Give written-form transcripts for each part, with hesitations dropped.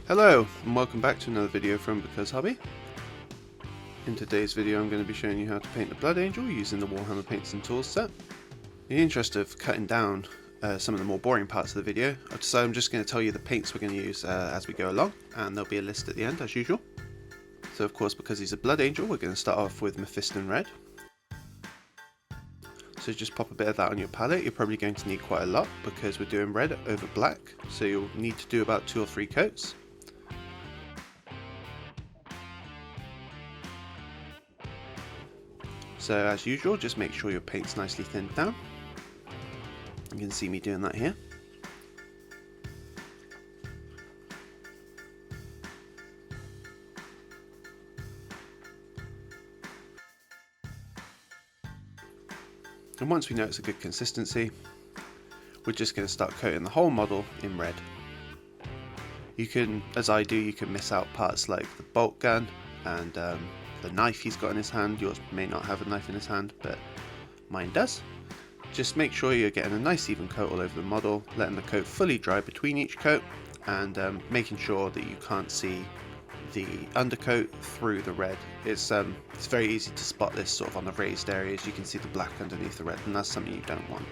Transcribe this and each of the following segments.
Hello and welcome back to another video from Because Hobby. In today's video I'm going to be showing you how to paint the Blood Angel using the Warhammer Paints and Tools set. In the interest of cutting down some of the more boring parts of the video, I've decided I'm just going to tell you the paints we're going to use as we go along, and there'll be a list at the end as usual. So of course, because he's a Blood Angel, we're going to start off with Mephiston Red. So just pop a bit of that on your palette. You're probably going to need quite a lot because we're doing red over black, so you'll need to do about 2 or 3 coats. So as usual, just make sure your paint's nicely thinned down. You can see me doing that here. And once we know it's a good consistency, we're just going to start coating the whole model in red. You can, as I do, you can miss out parts like the bolt gun and the knife he's got in his hand. Yours may not have a knife in his hand, but mine does. Just make sure you're getting a nice even coat all over the model, letting the coat fully dry between each coat, and making sure that you can't see the undercoat through the red. It's very easy to spot this sort of on the raised areas. You can see the black underneath the red, and that's something you don't want.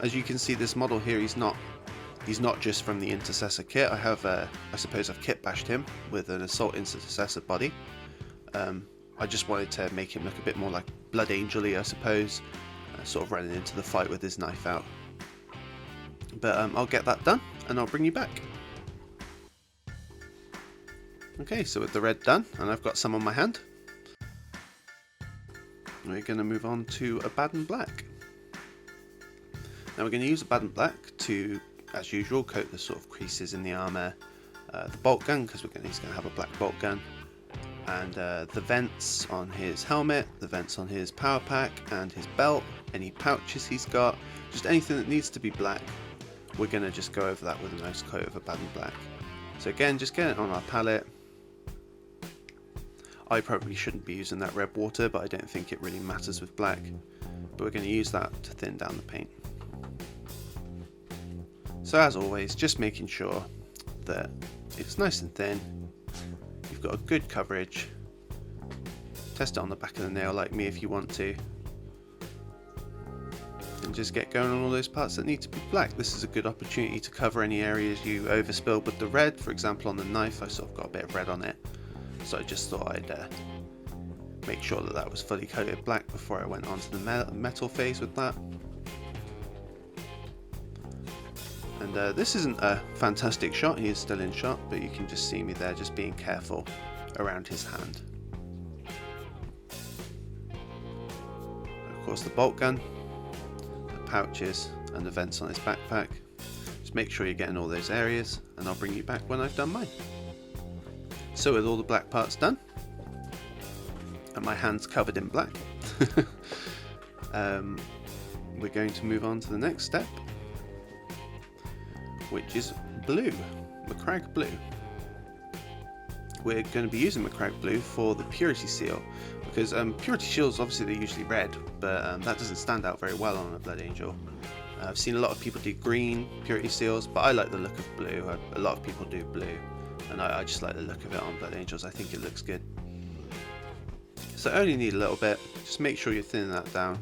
As you can see, this model here, he's not just from the Intercessor kit. I suppose I've kit bashed him with an Assault Intercessor body. I just wanted to make him look a bit more like Blood Angel-y, I suppose, sort of running into the fight with his knife out. But I'll get that done and I'll bring you back. Okay, so with the red done, and I've got some on my hand, we're going to move on to Abaddon Black. Now we're going to use Abaddon Black to, as usual, coat the sort of creases in the armour, the bolt gun, because he's going to have a black bolt gun, and the vents on his helmet, the vents on his power pack and his belt, any pouches he's got, just anything that needs to be black, we're going to just go over that with a nice coat of Abaddon Black. So again, just get it on our palette. I probably shouldn't be using that red water, but I don't think it really matters with black, but we're going to use that to thin down the paint. So as always, just making sure that it's nice and thin, you've got a good coverage. Test it on the back of the nail like me if you want to, and just get going on all those parts that need to be black. This is a good opportunity to cover any areas you overspilled with the red. For example, on the knife I sort of got a bit of red on it, so I just thought I'd make sure that that was fully coated black before I went on to the metal phase with that. And this isn't a fantastic shot, he is still in shot, but you can just see me there just being careful around his hand. Of course, the bolt gun, the pouches and the vents on his backpack. Just make sure you're getting all those areas, and I'll bring you back when I've done mine. So with all the black parts done, and my hands covered in black, we're going to move on to the next step, which is blue, Macragge Blue. We're going to be using Macragge Blue for the Purity Seal, because Purity Shields, obviously they're usually red, but that doesn't stand out very well on a Blood Angel. I've seen a lot of people do green Purity Seals, but I like the look of blue. A lot of people do blue, and I just like the look of it on Blood Angels. I think it looks good. So I only need a little bit, just make sure you're thinning that down.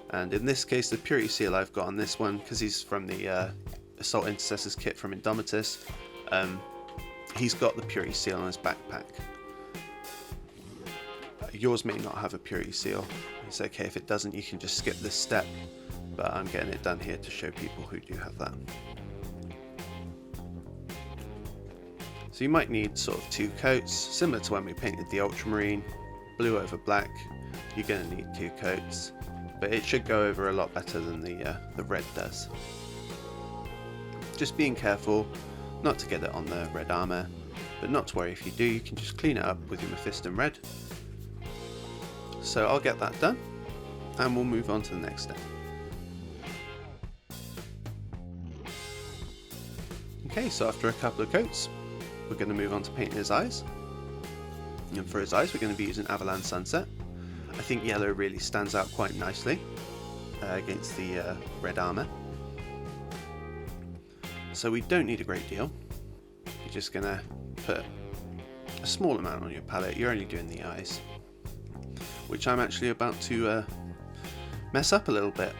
And in this case, the Purity Seal I've got on this one, because he's from the Assault Intercessors kit from Indomitus, he's got the Purity Seal on his backpack. Yours may not have a Purity Seal. It's okay if it doesn't, you can just skip this step, but I'm getting it done here to show people who do have that. So you might need sort of 2 coats, similar to when we painted the Ultramarine, blue over black. You're going to need 2 coats, but it should go over a lot better than the red does. Just being careful not to get it on the red armour, but not to worry if you do, you can just clean it up with your Mephiston Red. So I'll get that done, and we'll move on to the next step. Okay, so after a couple of coats, we're going to move on to painting his eyes. And for his eyes, we're going to be using Avalanche Sunset. I think yellow really stands out quite nicely against the red armour. So we don't need a great deal. you're just going to put a small amount on your palette. You're only doing the eyes, which I'm actually about to mess up a little bit.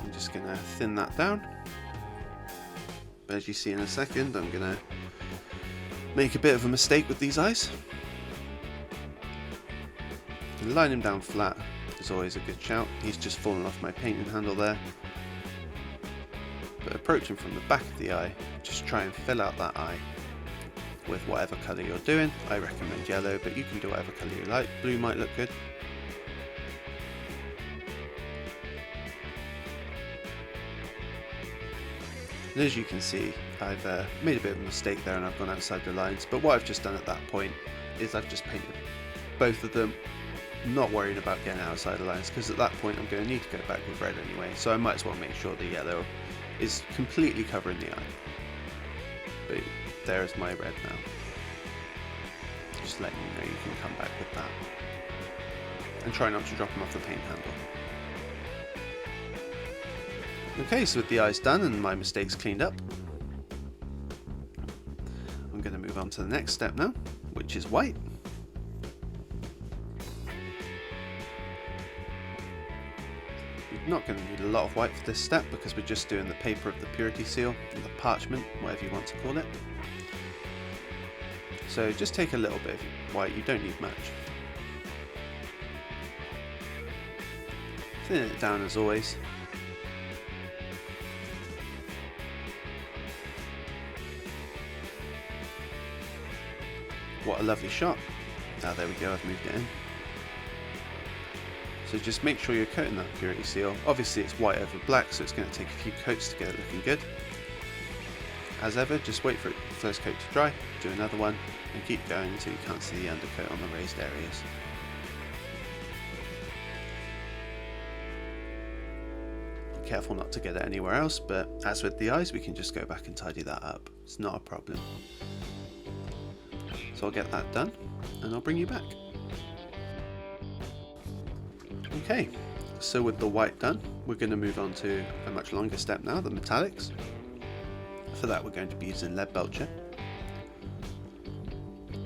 I'm just going to thin that down. As you see in a second, I'm going to make a bit of a mistake with these eyes. And line him down flat is always a good shout. He's just fallen off my painting handle there. But approach him from the back of the eye, just try and fill out that eye with whatever colour you're doing. I recommend yellow, but you can do whatever colour you like. Blue might look good. And as you can see, I've made a bit of a mistake there and I've gone outside the lines, but what I've just done at that point is I've just painted both of them, not worrying about getting outside the lines, because at that point I'm going to need to go back with red anyway, so I might as well make sure the yellow is completely covering the eye. But there's my red now. Just letting you know you can come back with that. And try not to drop them off the paint handle. Okay, so with the eyes done and my mistakes cleaned up, I'm going to move on to the next step now, which is white. You're not going to need a lot of white for this step because we're just doing the paper of the purity seal, or the parchment, whatever you want to call it. So just take a little bit of white, you don't need much. Thin it down as always. What a lovely shot. Ah, there we go, I've moved it in. So just make sure you're coating that purity seal. Obviously it's white over black, so it's going to take a few coats to get it looking good. As ever, just wait for the first coat to dry, do another one, and keep going until you can't see the undercoat on the raised areas. Be careful not to get it anywhere else, but as with the eyes, we can just go back and tidy that up. It's not a problem. So I'll get that done, and I'll bring you back. Okay, so with the white done, we're going to move on to a much longer step now, the metallics. For that we're going to be using lead belcher. We're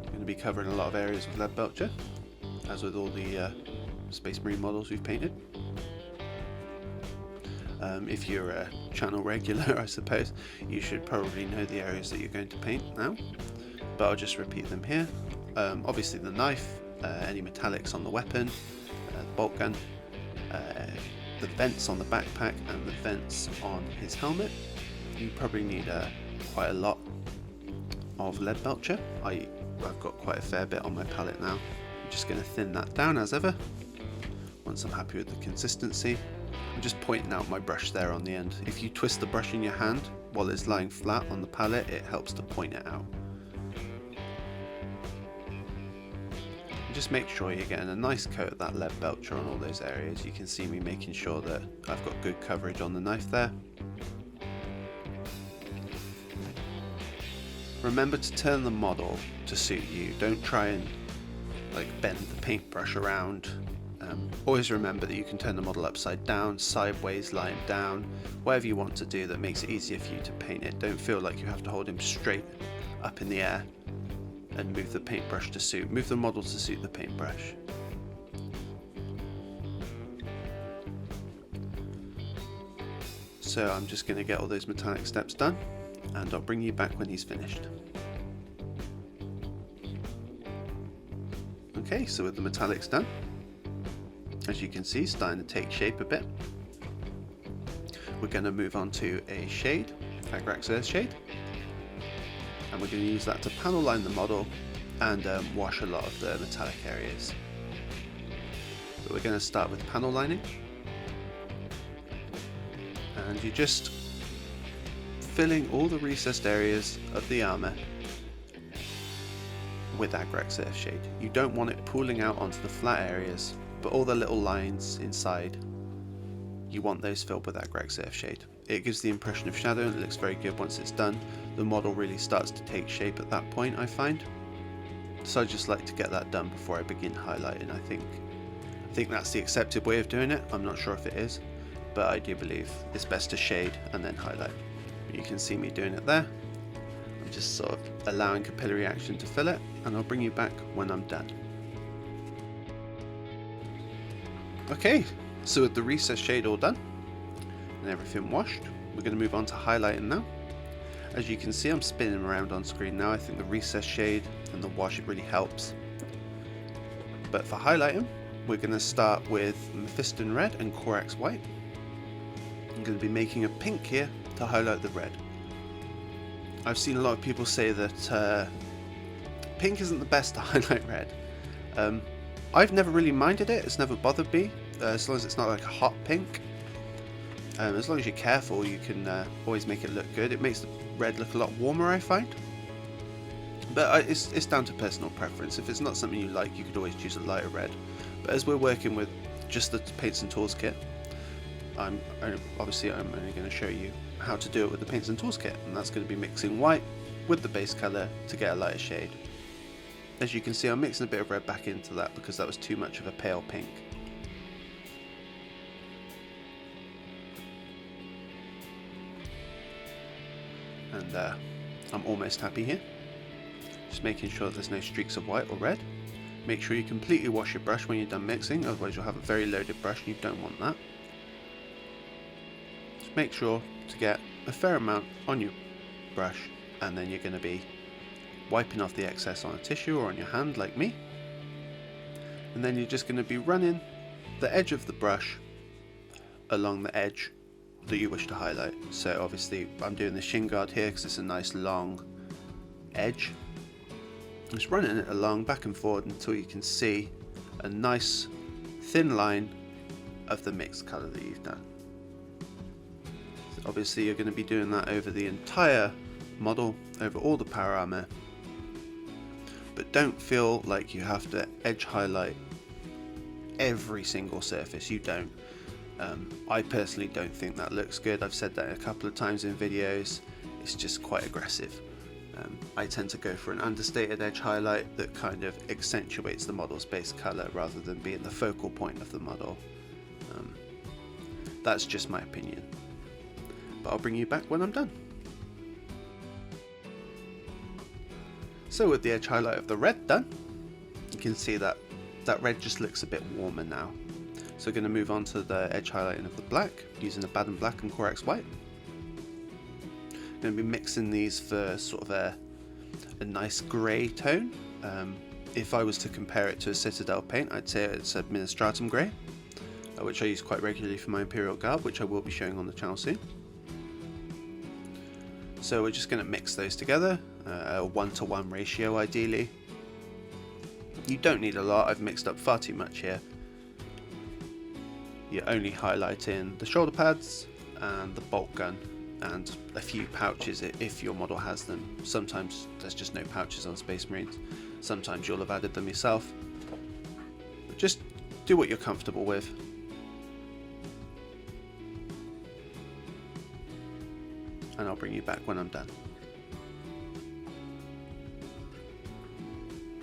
going to be covering a lot of areas with lead belcher, as with all the Space Marine models we've painted. If you're a channel regular, I suppose, you should probably know the areas that you're going to paint now, but I'll just repeat them here. Obviously the knife, any metallics on the weapon, the bolt gun, the vents on the backpack and the vents on his helmet. You probably need quite a lot of lead belcher. I've got quite a fair bit on my palette now. I'm just going to thin that down as ever. Once I'm happy with the consistency, I'm just pointing out my brush there on the end. If you twist the brush in your hand while it's lying flat on the palette, it helps to point it out. Just make sure you're getting a nice coat of that lead belcher on all those areas. You can see me making sure that I've got good coverage on the knife there. Remember to turn the model to suit you. Don't try and bend the paintbrush around. Always remember that you can turn the model upside down, sideways, lying down, whatever you want to do that makes it easier for you to paint it. Don't feel like you have to hold him straight up in the air and move the paintbrush to suit. Move the model to suit the paintbrush. So I'm just going to get all those metallic steps done and I'll bring you back when he's finished. Okay, so with the metallics done, as you can see, starting to take shape a bit. We're going to move on to a shade, Agrax Earth Shade, and we're going to use that to panel line the model and wash a lot of the metallic areas. But we're going to start with panel lining, and you're just filling all the recessed areas of the armour with Agrax Earth Shade. You don't want it pooling out onto the flat areas, but all the little lines inside, you want those filled with Agrax Earth Shade. It gives the impression of shadow and it looks very good once it's done. The model really starts to take shape at that point, I find. So I just like to get that done before I begin highlighting. I think that's the accepted way of doing it. I'm not sure if it is, but I do believe it's best to shade and then highlight. You can see me doing it there. I'm just sort of allowing capillary action to fill it, and I'll bring you back when I'm done. Okay, so with the recessed shade all done and everything washed, we're going to move on to highlighting now. As you can see, I'm spinning around on screen now. I think the recessed shade and the wash, it really helps. But for highlighting, we're going to start with Mephiston Red and Corax White. I'm going to be making a pink here to highlight the red. I've seen a lot of people say that pink isn't the best to highlight red. I've never really minded it, it's never bothered me, as long as it's not like a hot pink. As long as you're careful, you can always make it look good. It makes the red look a lot warmer, I find. But it's down to personal preference. If it's not something you like, you could always choose a lighter red. But as we're working with just the Paints and Tools kit, I'm only going to show you how to do it with the Paints and Tools kit, and that's going to be mixing white with the base colour to get a lighter shade. As you can see, I'm mixing a bit of red back into that because that was too much of a pale pink. And I'm almost happy here. Just making sure there's no streaks of white or red. Make sure you completely wash your brush when you're done mixing, otherwise you'll have a very loaded brush and you don't want that. Just make sure to get a fair amount on your brush, and then you're going to be wiping off the excess on a tissue or on your hand like me, and then you're just going to be running the edge of the brush along the edge that you wish to highlight. So obviously I'm doing the shin guard here because it's a nice long edge. Just running it along back and forward until you can see a nice thin line of the mixed colour that you've done. So obviously you're going to be doing that over the entire model, over all the power armor. But don't feel like you have to edge highlight every single surface. You don't. I personally don't think that looks good. I've said that a couple of times in videos. It's just quite aggressive. I tend to go for an understated edge highlight that kind of accentuates the model's base colour rather than being the focal point of the model. That's just my opinion. But I'll bring you back when I'm done. So with the edge highlight of the red done, you can see that that red just looks a bit warmer now. So we're going to move on to the edge highlighting of the black using the Baden Black and Corax White. Going to be mixing these for sort of a nice grey tone. If I was to compare it to a Citadel paint, I'd say it's a Ministratum grey, which I use quite regularly for my Imperial Garb, which I will be showing on the channel soon. So we're just going to mix those together, a 1-to-1 ratio ideally. You don't need a lot, I've mixed up far too much here. You're only highlighting the shoulder pads and the bolt gun and a few pouches if your model has them. Sometimes there's just no pouches on Space Marines, sometimes you'll have added them yourself. But just do what you're comfortable with. And I'll bring you back when I'm done.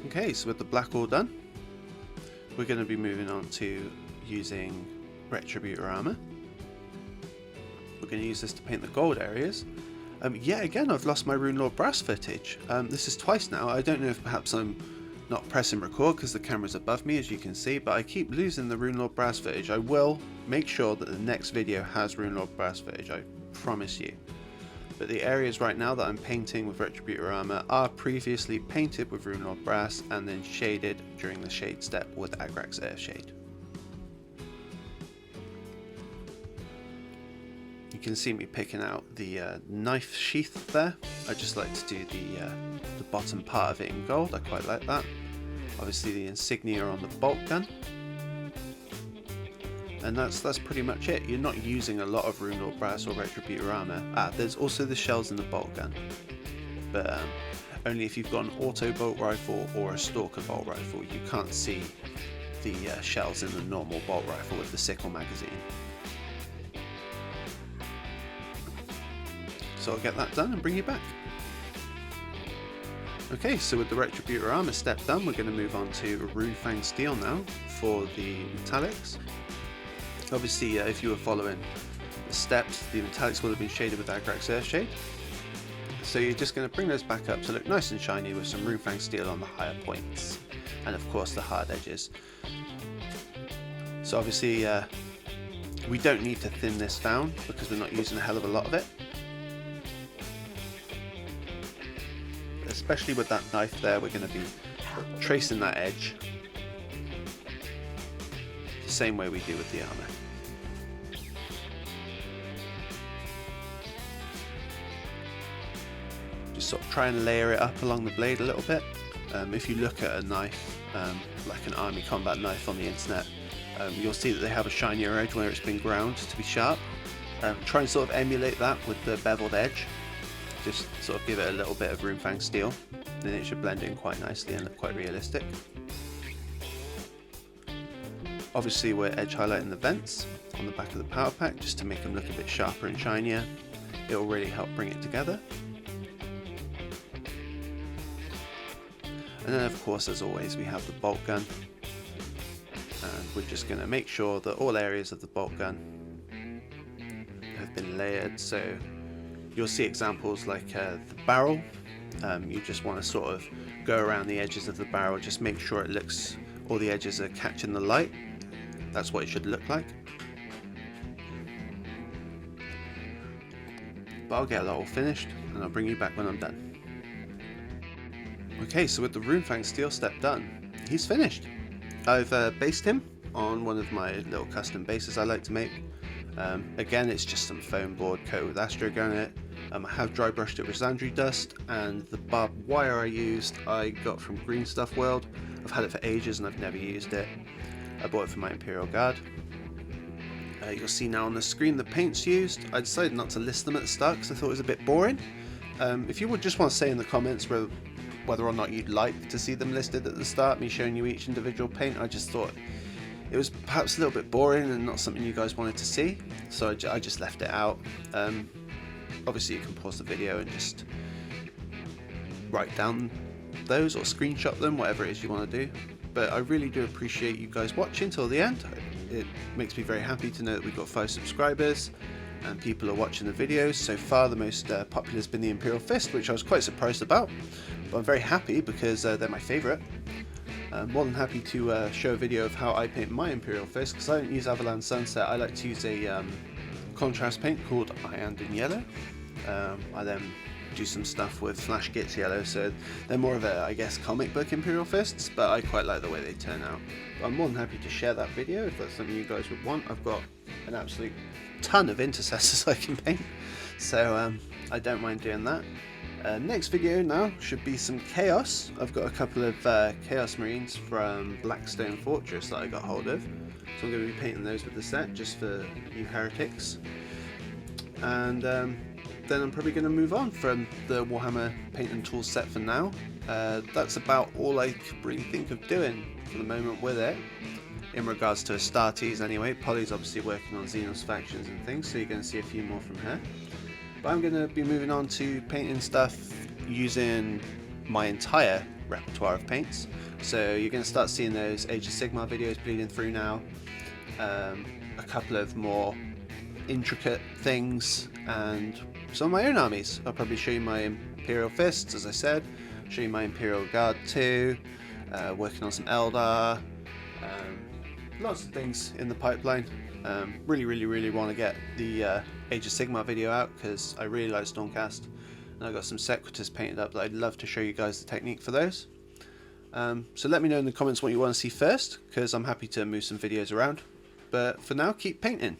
Okay, so with the black all done, we're going to be moving on to using Retributor Armor. We're going to use this to paint the gold areas. Yet again, I've lost my Runelord Brass footage. This is twice now. I don't know if perhaps I'm not pressing record because the camera's above me, as you can see, but I keep losing the Runelord Brass footage. I will make sure that the next video has Runelord Brass footage, I promise you. But the areas right now that I'm painting with Retributor Armor are previously painted with Runelord Brass and then shaded during the shade step with Agrax Earthshade. You can see me picking out the knife sheath there. I just like to do the bottom part of it in gold, I quite like that. Obviously the insignia on the bolt gun. And that's pretty much it. You're not using a lot of Runelord Brass or Retributor Armor. There's also the shells in the bolt gun, but only if you've got an auto bolt rifle or a stalker bolt rifle. You can't see the shells in the normal bolt rifle with the sickle magazine. So I'll get that done and bring you back. Okay, so with the Retributor Armor step done, we're going to move on to Roomfan Steel now for the metallics. Obviously, if you were following the steps, the metallics will have been shaded with Agrax Earthshade. So you're just going to bring those back up to look nice and shiny with some Roomfan Steel on the higher points, and of course the hard edges. So obviously we don't need to thin this down because we're not using a hell of a lot of it. Especially with that knife there, we're going to be tracing that edge the same way we do with the armor. Just sort of try and layer it up along the blade a little bit. If you look at a knife, like an army combat knife on the internet, you'll see that they have a shinier edge where it's been ground to be sharp. Try and sort of emulate that with the beveled edge. Just sort of give it a little bit of Roomfan Steel, then it should blend in quite nicely and look quite realistic. Obviously we're edge highlighting the vents on the back of the power pack just to make them look a bit sharper and shinier. It will really help bring it together. And then of course, as always, we have the bolt gun, and we're just going to make sure that all areas of the bolt gun have been layered. So you'll see examples like the barrel. You just want to sort of go around the edges of the barrel, just make sure it looks, all the edges are catching the light. That's what it should look like. But I'll get that all finished and I'll bring you back when I'm done. Okay, so with the Roomfan Steel step done, he's finished. I've based him on one of my little custom bases I like to make. Again, it's just some foam board coated with astrogranite. I have dry brushed it with Zandri dust, and the barbed wire I used I got from Green Stuff World. I've had it for ages and I've never used it. I bought it for my Imperial Guard. You'll see now on the screen the paints used. I decided not to list them at the start because I thought it was a bit boring. If you would just want to say in the comments whether or not you'd like to see them listed at the start, me showing you each individual paint, I just thought it was perhaps a little bit boring and not something you guys wanted to see, so I just left it out. Obviously you can pause the video and just write down those or screenshot them, whatever it is you want to do. But I really do appreciate you guys watching till the end. It makes me very happy to know that we've got 5 subscribers and people are watching the videos. So far the most popular has been the Imperial Fist, which I was quite surprised about, but I'm very happy because they're my favourite. I'm more than happy to show a video of how I paint my Imperial Fist, because I don't use Avalanche Sunset. I like to use a contrast paint called Iandin Yellow. I then do some stuff with Flash Gitz Yellow, so they're more of a, I guess, comic book Imperial Fists, but I quite like the way they turn out. But I'm more than happy to share that video if that's something you guys would want. I've got an absolute ton of Intercessors I can paint, so I don't mind doing that. Next video now should be some Chaos. I've got a couple of Chaos Marines from Blackstone Fortress that I got hold of, so I'm going to be painting those with the set just for you heretics. And then I'm probably going to move on from the Warhammer paint and tools set for now. That's about all I could really think of doing for the moment with it, in regards to Astartes anyway. Polly's obviously working on Xenos factions and things, so you're going to see a few more from her. But I'm going to be moving on to painting stuff using my entire repertoire of paints. So you're going to start seeing those Age of Sigmar videos bleeding through now. A couple of more intricate things and some of my own armies. I'll probably show you my Imperial Fists, as I said, show you my Imperial Guard too, working on some Eldar, lots of things in the pipeline. Really want to get the Age of Sigmar video out because I really like Stormcast, and I've got some Sequitors painted up that I'd love to show you guys the technique for those. So let me know in the comments what you want to see first, because I'm happy to move some videos around. But for now, keep painting.